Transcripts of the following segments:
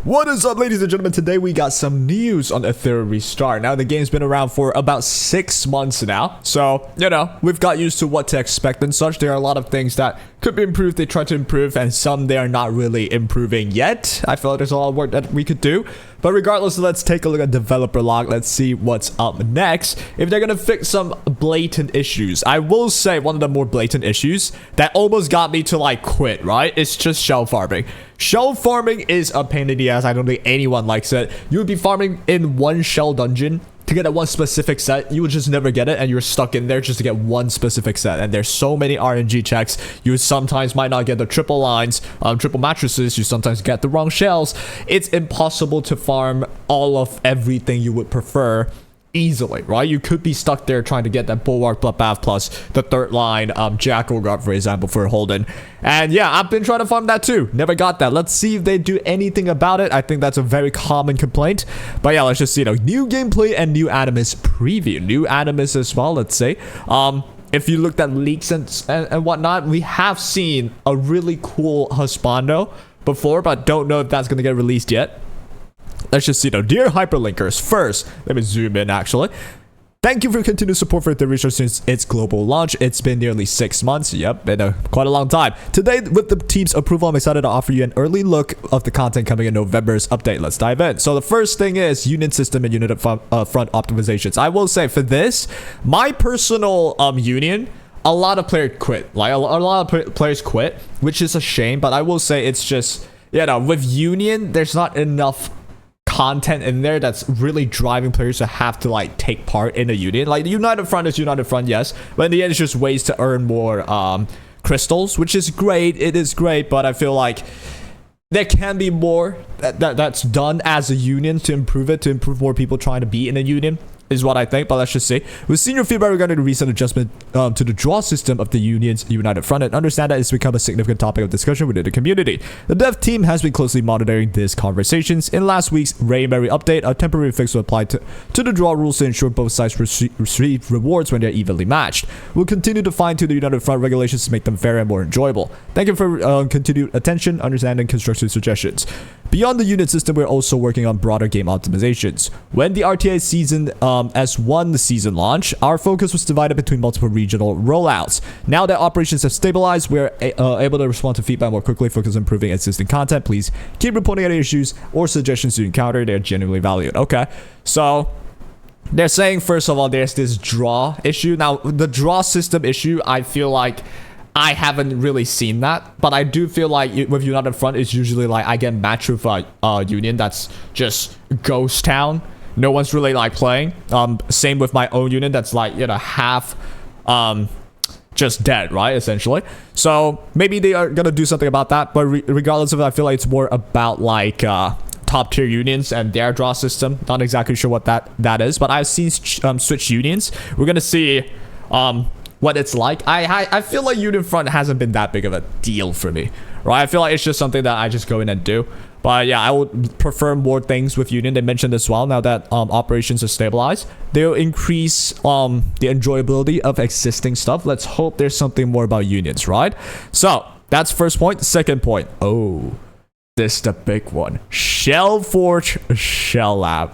What is up, ladies and gentlemen? Today we got some news on Etheria Restart. Now, the game's been around for about 6 months now, so, we've got used to what to expect and such. There are a lot of things that could be improved, they try to improve, and some they are not really improving yet. I feel like there's a lot of work that we could do. But regardless, let's take a look at developer log. Let's see what's up next. If they're gonna fix some blatant issues. I will say one of the more blatant issues that almost got me to like quit, right? It's just shell farming. Shell farming is a pain in the ass. I don't think anyone likes it. You would be farming in one shell dungeon to get a one specific set. You would just never get it, and you're stuck in there just to get one specific set. And there's so many RNG checks. You sometimes might not get the triple lines, triple mattresses. You sometimes get the wrong shells. It's impossible to farm all of everything you would prefer easily, right? You could be stuck there trying to get that bulwark bloodbath plus the third line jackal guard, for example, for Holden. And yeah, I've been trying to farm that too, never got that. Let's see if they do anything about it. I think that's a very common complaint, but yeah, let's just see. New gameplay and new Animus preview, new Animus as well. Let's say if you looked at leaks and whatnot, we have seen a really cool husbando before, but don't know if that's going to get released yet. Let's just see. Dear hyperlinkers, first, let me zoom in actually. Thank you for your continued support for Etheria since its global launch. It's been nearly 6 months. Yep, been quite a long time. Today, with the team's approval, I'm excited to offer you an early look of the content coming in November's update. Let's dive in. So the first thing is unit system and unit front optimizations. I will say for this, my personal union, a lot of players quit. Like a lot of players quit, which is a shame. But I will say it's just, with union, there's not enough content in there that's really driving players to have to like take part in a union. Like the United Front is United Front, yes, but in the end it's just ways to earn more crystals, which is great. It is great, but I feel like there can be more that's done as a union to improve it, to improve more people trying to be in a union, is what I think. But let's just see. We've seen your feedback regarding the recent adjustment to the draw system of the Union's United Front, and understand that it's become a significant topic of discussion within the community. The dev team has been closely monitoring these conversations. In last week's raymerry update, a temporary fix was applied to the draw rules to ensure both sides receive rewards when they're evenly matched. We'll continue to fine-tune the United Front regulations to make them fairer and more enjoyable. Thank you for continued attention, understanding, and constructive suggestions. Beyond the unit system, we're also working on broader game optimizations. When the RTA season S1 season launch, our focus was divided between multiple regional rollouts. Now that operations have stabilized, we're able to respond to feedback more quickly, focus on improving existing content. Please keep reporting any issues or suggestions you encounter. They're genuinely valued. Okay, so they're saying, first of all, there's this draw issue. Now, the draw system issue, I feel like I haven't really seen that, but I do feel like with United Front, it's usually like I get matched with a union that's just ghost town. No one's really like playing. Same with my own unit that's like, half just dead, right, essentially. So maybe they are gonna do something about that, but regardless of it, I feel like it's more about like top tier unions and their draw system. Not exactly sure what that is, but I've seen switch unions. We're gonna see what it's like. I feel like Union Front hasn't been that big of a deal for me, right? I feel like it's just something that I just go in and do. But yeah, I would prefer more things with Union. They mentioned as well, now that operations are stabilized, they'll increase the enjoyability of existing stuff. Let's hope there's something more about unions, right? So that's first point. Second point, this is the big one. Shell Forge Shell Lab.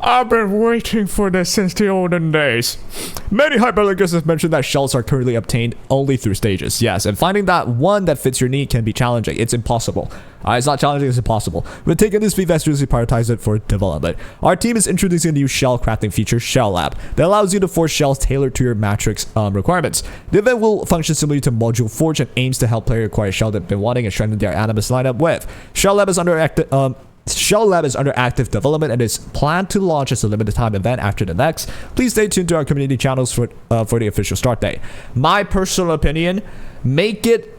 I've been waiting for this since the olden days. Many hyperlinkers have mentioned that shells are currently obtained only through stages. Yes, and finding that one that fits your need can be challenging. It's impossible. It's not challenging, it's impossible. We're taking this feedback seriously, prioritize it for development. Our team is introducing a new shell crafting feature, Shell Lab, that allows you to forge shells tailored to your matrix requirements. The event will function similarly to Module Forge and aims to help players acquire a shell they've been wanting and strengthen their Animus lineup with. Shell Lab is under active development and is planned to launch as a limited time event after the next. Please stay tuned to our community channels for the official start date. My personal opinion, make it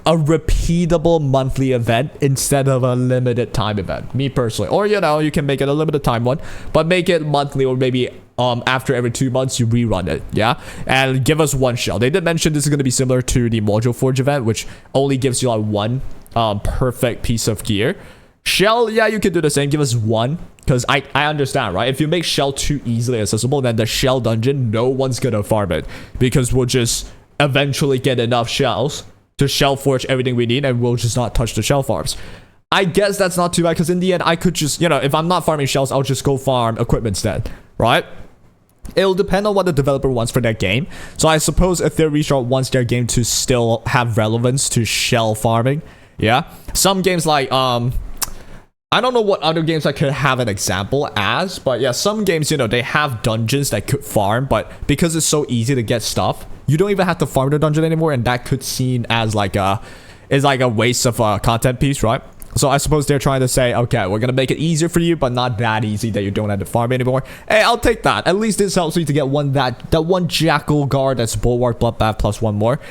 a repeatable monthly event instead of a limited time event. Me personally. Or, you can make it a limited time one, but make it monthly, or maybe after every 2 months you rerun it, and give us one shell. They did mention this is going to be similar to the Module Forge event, which only gives you like one perfect piece of gear. Shell, yeah, you can do the same. Give us one, because I understand, right? If you make shell too easily accessible, then the shell dungeon, no one's gonna farm it, because we'll just eventually get enough shells to shell forge everything we need, and we'll just not touch the shell farms. I guess that's not too bad because in the end, I could just, you know, if I'm not farming shells, I'll just go farm equipment instead, right? It'll depend on what the developer wants for their game. So I suppose Etheria Restart wants their game to still have relevance to shell farming. Yeah. Some games like, I don't know what other games I could have an example as, but yeah, some games, you know, they have dungeons that could farm, but because it's so easy to get stuff, you don't even have to farm the dungeon anymore, and that could seem as like a waste of a content piece, right? So I suppose they're trying to say, okay, we're gonna make it easier for you, but not that easy that you don't have to farm anymore. Hey, I'll take that. At least this helps me to get that one jackal guard that's bulwark bloodbath plus one more.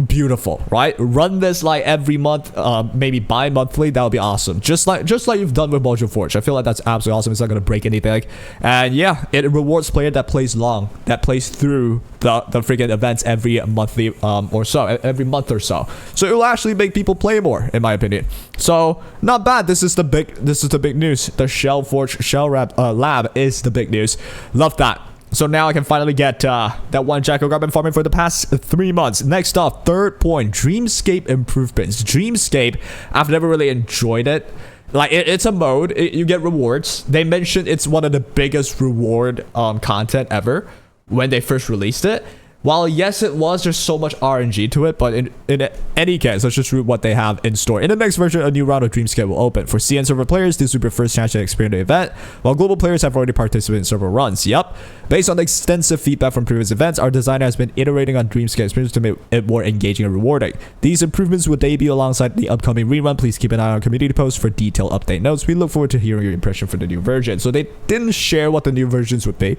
Beautiful, right? Run this like every month, maybe bi-monthly. That would be awesome. Just like you've done with Mojo Forge. I feel like that's absolutely awesome. It's not gonna break anything. And yeah, it rewards player that plays long, that plays through the freaking events every monthly or so, every month or so. So it will actually make people play more, in my opinion. So not bad. This is the big news. The Shell Forge Shell Lab is the big news. Love that. So now I can finally get that one jackal I've been farming for the past 3 months. Next off, third point, Dreamscape improvements. Dreamscape, I've never really enjoyed it. Like, it's a mode. You get rewards. They mentioned it's one of the biggest reward content ever when they first released it. While yes, it was, there's so much RNG to it, but in any case, let's just read what they have in store. In the next version, a new round of Dreamscape will open. For CN server players, this will be your first chance to experience the event, while global players have already participated in several runs. Yup. Based on extensive feedback from previous events, our designer has been iterating on Dreamscape experience to make it more engaging and rewarding. These improvements will debut alongside the upcoming rerun. Please keep an eye on community posts for detailed update notes. We look forward to hearing your impression for the new version. So they didn't share what the new versions would be.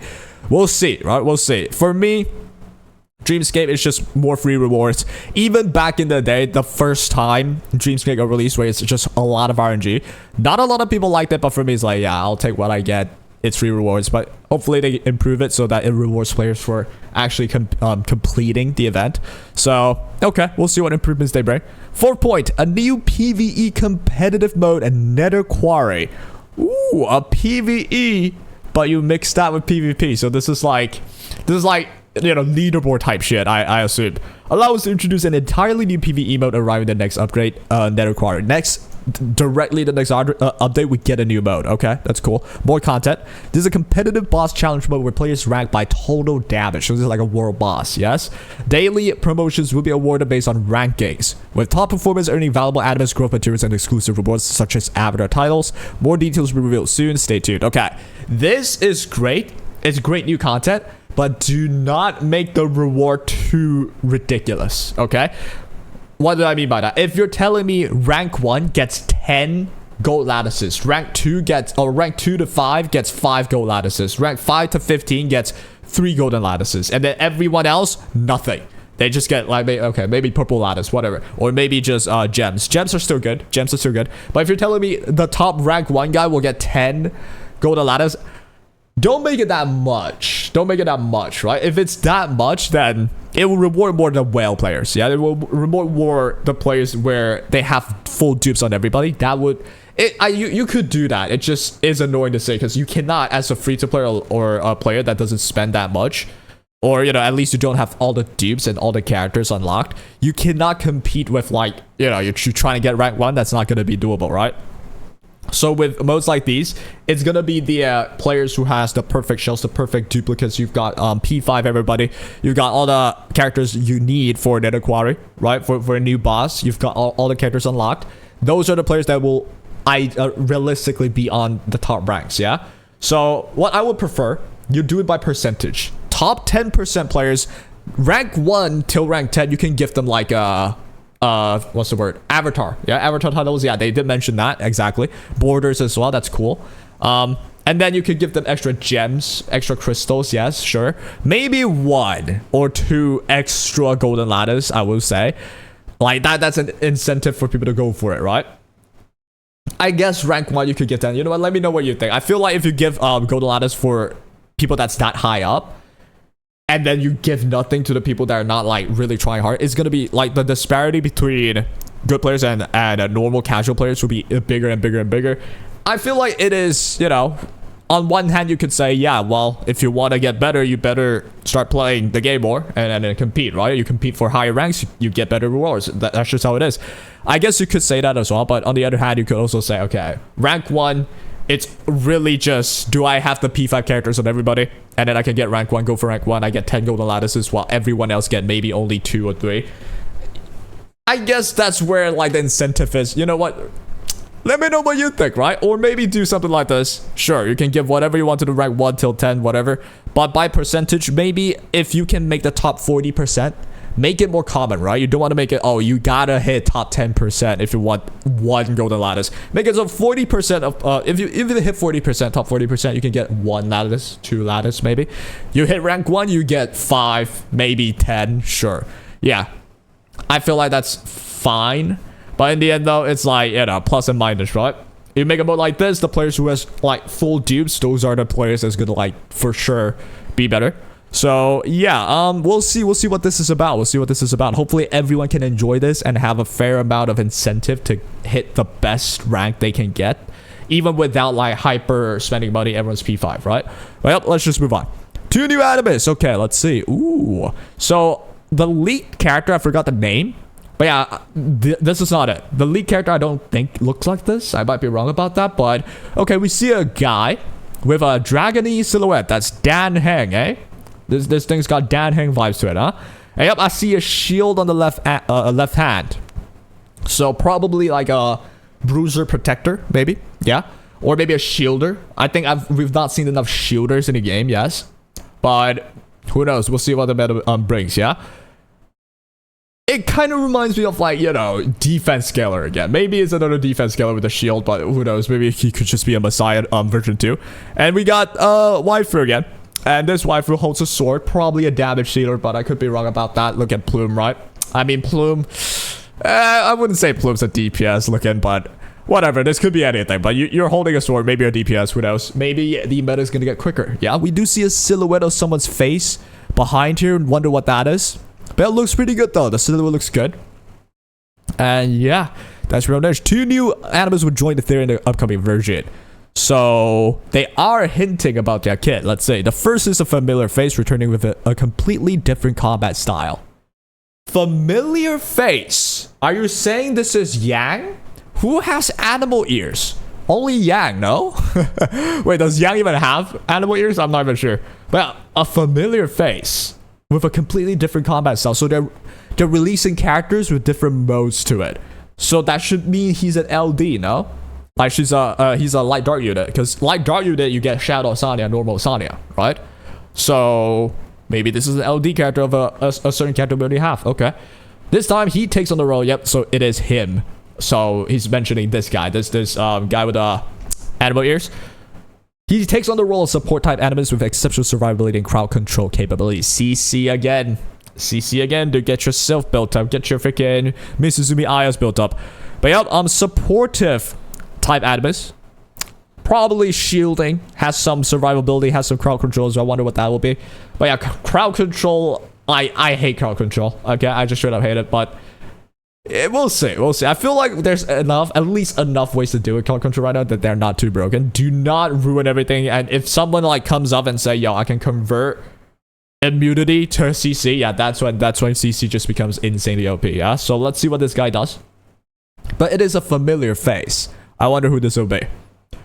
We'll see, right? We'll see. For me, Dreamscape is just more free rewards. Even back in the day, the first time Dreamscape got released, where it's just a lot of RNG. Not a lot of people liked it, but for me, it's like, yeah, I'll take what I get. It's free rewards, but hopefully they improve it so that it rewards players for actually completing the event. So, okay, we'll see what improvements they bring. Fourth point, a new PvE competitive mode and Nether Quarry. Ooh, a PvE, but you mix that with PvP. So this is like, you know, leaderboard type shit, I assume. Allow us to introduce an entirely new PvE mode arriving in the next upgrade, Nether Quarry. Directly the next update, we get a new mode. Okay, that's cool. More content. This is a competitive boss challenge mode where players rank by total damage. So this is like a world boss, yes? Daily promotions will be awarded based on rankings, with top performers earning valuable items, growth materials, and exclusive rewards such as avatar titles. More details will be revealed soon. Stay tuned. Okay, this is great. It's great new content, but do not make the reward too ridiculous, okay? What do I mean by that? If you're telling me rank 1 gets 10 gold lattices, rank 2 to 5 gets 5 gold lattices, rank 5 to 15 gets 3 golden lattices, and then everyone else, nothing. They just get like, okay, maybe purple lattice, whatever, or maybe just gems. Gems are still good. But if you're telling me the top rank 1 guy will get 10 golden lattice, don't make it that much. Don't make it that much, right? If it's that much, then it will reward more the whale players. Yeah, it will reward more the players where they have full dupes on everybody. That would, you could do that. It just is annoying to say because you cannot, as a free-to-play or a player that doesn't spend that much, or, you know, at least you don't have all the dupes and all the characters unlocked, you cannot compete with, like, you know, you're trying to get rank 1. That's not going to be doable, right? So with modes like these, it's gonna be the players who has the perfect shells, the perfect duplicates. You've got P5 everybody. You've got all the characters you need for Nether Quarry, right? For a new boss, you've got all the characters unlocked. Those are the players that will realistically be on the top ranks, yeah? So what I would prefer, you do it by percentage. Top 10% players, rank 1 till rank 10, you can give them like what's the word, avatar. Yeah, avatar titles. Yeah, they did mention that. Exactly. Borders as well. That's cool. And then you could give them extra gems, extra crystals. Yes, sure. Maybe 1 or 2 extra golden ladders, I will say. Like that's an incentive for people to go for it, right? I guess rank 1 you could get them. You know what, let me know what you think. I feel like if you give golden ladders for people that's that high up, and then you give nothing to the people that are not like really trying hard, it's gonna be like the disparity between good players and normal casual players will be bigger and bigger and bigger. I feel like it is, you know, on one hand, you could say, yeah, well, if you want to get better, you better start playing the game more and then compete, right? You compete for higher ranks, you get better rewards. That's just how it is. I guess you could say that as well, but on the other hand, you could also say, okay, rank 1, it's really just, do I have the P5 characters on everybody? And then I can get rank 1, go for rank 1, I get 10 golden lattices while everyone else get maybe only 2 or 3. I guess that's where like the incentive is. You know what? Let me know what you think, right? Or maybe do something like this. Sure, you can give whatever you want to the rank 1 till 10, whatever. But by percentage, maybe if you can make the top 40%, make it more common, right? You don't want to make it, oh, you gotta hit top 10% if you want 1 golden lattice. Make it so 40% of, if you hit 40%, top 40%, you can get 1 lattice, 2 lattice, maybe. You hit rank 1, you get 5, maybe 10, sure. Yeah, I feel like that's fine. But in the end, though, it's like, you know, plus and minus, right? You make a mode like this, the players who has, like, full dupes, those are the players that's gonna, like, for sure be better. So, yeah, we'll see what this is about. We'll see what this is about. Hopefully, everyone can enjoy this and have a fair amount of incentive to hit the best rank they can get. Even without, like, hyper spending money, everyone's P5, right? Well, let's just move on. 2 new animes. Okay, let's see. Ooh. So, the lead character, I forgot the name. But yeah, this is not it. The lead character I don't think looks like this. I might be wrong about that, but okay, we see a guy with a dragony silhouette. That's Dan Heng, eh? This thing's got Dan Heng vibes to it, huh? And yep, I see a shield on the left hand. So probably like a bruiser protector, maybe. Yeah, or maybe a shielder. I think we've not seen enough shielders in the game, yes. But who knows? We'll see what the meta brings, yeah. It kind of reminds me of, like, you know, defense scaler again. Maybe it's another defense scaler with a shield, but who knows? Maybe he could just be a Messiah version 2. And we got waifu again. And this waifu holds a sword, probably a damage dealer, but I could be wrong about that. Look at Plume, right? I mean, Plume, I wouldn't say Plume's a DPS looking, but whatever. This could be anything, but you're holding a sword, maybe a DPS, who knows? Maybe the meta is going to get quicker. Yeah, we do see a silhouette of someone's face behind here and wonder what that is. But it looks pretty good though. The silhouette looks good. And yeah, that's real nice. 2 new animes would join Etheria in the upcoming version. So they are hinting about their kit. Let's say the first is a familiar face returning with a completely different combat style. Familiar face? Are you saying this is Yang? Who has animal ears? Only Yang, no? Wait, does Yang even have animal ears? I'm not even sure. But a familiar face with a completely different combat style. So they're releasing characters with different modes to it. So that should mean he's an LD, no? Like he's a light dart unit. Because light dart unit, you get Shadow Sanya, normal Sanya, right? So maybe this is an LD character of a certain character we already have. Okay. This time he takes on the role. Yep, so it is him. So he's mentioning this guy. This guy with animal ears. He takes on the role of support type animus with exceptional survivability and crowd control capabilities. CC again. CC again to get yourself built up. Get your freaking Mizuzumi Ayas built up. But yep, supportive type animus. Probably shielding. Has some survivability. Has some crowd control. So I wonder what that will be. But yeah, crowd control. I hate crowd control. Okay, I just straight up hate it. But we'll see. We'll see. I feel like there's at least enough ways to do it crowd control right now that they're not too broken. Do not ruin everything. And if someone like comes up and say, yo, I can convert immunity to CC, yeah, that's when CC just becomes insanely OP. Yeah. So let's see what this guy does. But it is a familiar face. I wonder who this will be.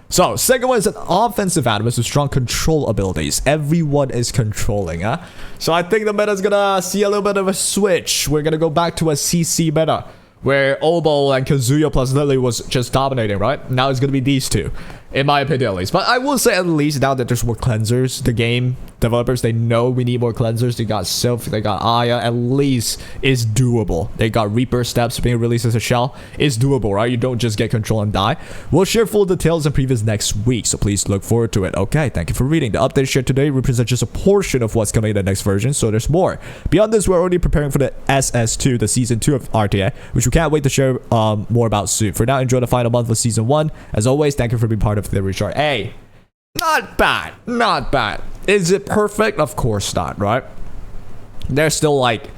So, second one is an offensive animus with strong control abilities. Everyone is controlling, huh? So I think the meta is gonna see a little bit of a switch. We're gonna go back to a CC meta, where Obo and Kazuya plus Lily was just dominating, right? Now it's gonna be these two, in my opinion at least. But I will say at least now that there's more cleansers, the game developers, they know we need more cleansers. They got Sylph, they got Aya, at least is doable. They got Reaper Steps being released as a shell. It's doable, right? You don't just get control and die. We'll share full details and previews next week, so please look forward to it. Okay, thank you for reading. The update shared today represents just a portion of what's coming in the next version, so there's more. Beyond this, we're already preparing for the SS2, the Season 2 of RTA, which we can't wait to share more about soon. For now, enjoy the final month of Season 1. As always, thank you for being part of the restart. Hey, not bad. Not bad. Is it perfect? Of course not, right? There's still like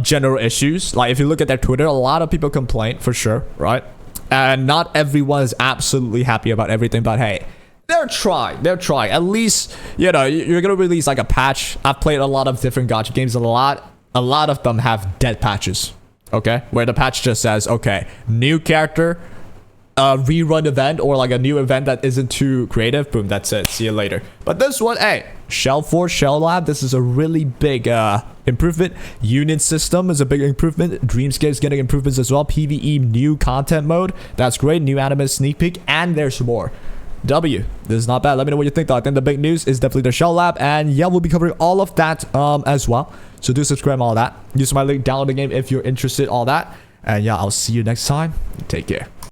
general issues. Like if you look at their Twitter, a lot of people complain for sure, right? And not everyone is absolutely happy about everything, but hey, they're trying. They're trying. At least, you know, you're gonna release like a patch. I've played a lot of different gacha games. A lot of them have dead patches. Okay, where the patch just says, okay, new character, rerun event, or like a new event that isn't too creative. Boom, that's it. See you later. But this one, hey, Shell Force, Shell Lab, this is a really big improvement. Unit system is a big improvement. Dreamscape is getting improvements as well. PvE new content mode, that's great. New anime sneak peek, and there's more. This is not bad. Let me know what you think though. I think the big news is definitely the Shell Lab, and yeah, we'll be covering all of that as well. So do subscribe, all that. Use my link down in the game if you're interested, all that. And yeah, I'll see you next time. Take care.